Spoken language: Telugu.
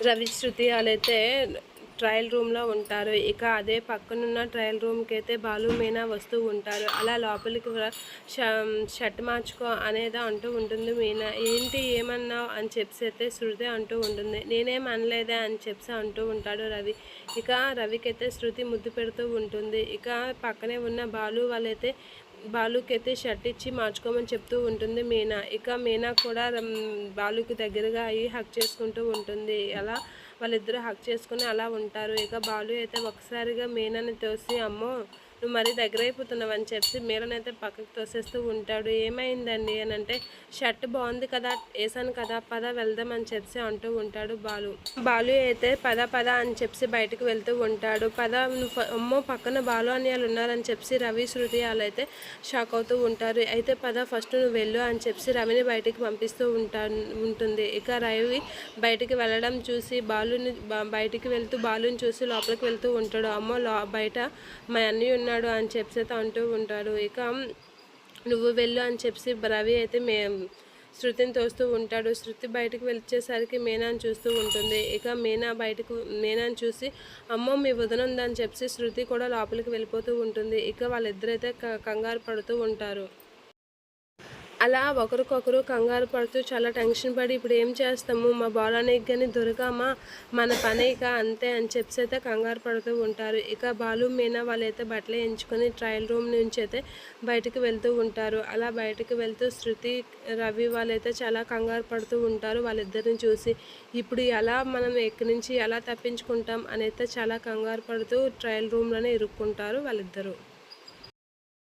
రవి, శృతి వాళ్ళైతే ట్రయల్ రూమ్లో ఉంటారు. ఇక అదే పక్కనున్న ట్రయల్ రూమ్కి అయితే బాలు, మీనా వస్తూ ఉంటారు. అలా లోపలికి షర్ట్ మార్చుకో అనేది అంటూ ఉంటుంది మీనా. ఏంటి ఏమన్నావు అని చెప్పి అయితే శృతి అంటూ ఉంటుంది. నేనేం అనలేదే అని చెప్పి అంటూ ఉంటాడు రవి. ఇక రవికి అయితే శృతి ముద్దు పెడుతూ ఉంటుంది. ఇక పక్కనే ఉన్న బాలు వాళ్ళైతే బాలుకైతే షర్ట్ ఇచ్చి మార్చుకోమని చెప్తూ ఉంటుంది మీనా. ఇక మీనా కూడా బాలుకి దగ్గరగా అయ్యి హక్ చేసుకుంటూ ఉంటుంది. అలా వాళ్ళిద్దరూ హక్ చేసుకుని అలా ఉంటారు. ఇక బాలు అయితే ఒకసారిగా మీనాని తోసి, అమ్మో నువ్వు మరీ దగ్గర అయిపోతున్నావు అని చెప్పి మీనానైతే పక్కకు తోసేస్తూ ఉంటాడు. ఏమైందండి అని అంటే, షర్ట్ బాగుంది కదా, వేసాను కదా, పద వెళ్దాం అని చెప్పి అంటూ ఉంటాడు బాలు. బాలు అయితే పద పద అని చెప్పి బయటకు వెళ్తూ ఉంటాడు. పద నువ్వు, అమ్మో పక్కన బాలు అని వాళ్ళు ఉన్నారని చెప్పి రవి, శృతి వాళ్ళైతే షాక్ అవుతూ ఉంటారు. అయితే పద ఫస్ట్ నువ్వు వెళ్ళు అని చెప్పి రవిని బయటికి పంపిస్తూ ఉంటుంది. ఇక రవి బయటికి వెళ్ళడం చూసి బయటికి వెళ్తూ బాలుని చూసి లోపలికి వెళ్తూ ఉంటాడు. అమ్మో బయట మా అన్నయ్య ఉన్నాడు అని చెప్పి అంటూ ఉంటాడు. ఇక నువ్వు వెళ్ళు అని చెప్పి రవి అయితే శృతిని తోస్తూ ఉంటాడు. శృతి బయటకు వచ్చేసరికి మీనాని చూస్తూ ఉంటుంది. ఇక మీనాని చూసి అమ్మో మీ వదిన ఉందని చెప్పి శృతి కూడా లోపలికి వెళ్ళిపోతూ ఉంటుంది. ఇక వాళ్ళిద్దరైతే కంగారు పడుతూ ఉంటారు. అలా ఒకరికొకరు కంగారు పడుతూ చాలా టెన్షన్ పడి ఇప్పుడు ఏం చేస్తాము, మా బాలానికి కానీ దొరకామా, మన పని ఇక అంతే అని చెప్పి అయితే కంగారు పడుతూ ఉంటారు. ఇక బాలు, మీనా వాళ్ళైతే బట్టలు ఎంచుకొని ట్రయల్ రూమ్ నుంచి అయితే బయటికి వెళ్తూ ఉంటారు. అలా బయటికి వెళ్తూ శృతి, రవి వాళ్ళైతే చాలా కంగారు పడుతూ ఉంటారు వాళ్ళిద్దరిని చూసి. ఇప్పుడు ఎలా మనం ఎక్కడి నుంచి ఎలా తప్పించుకుంటాం అని అయితే చాలా కంగారు పడుతూ ట్రయల్ రూమ్లోనే ఇరుక్కుంటారు వాళ్ళిద్దరూ.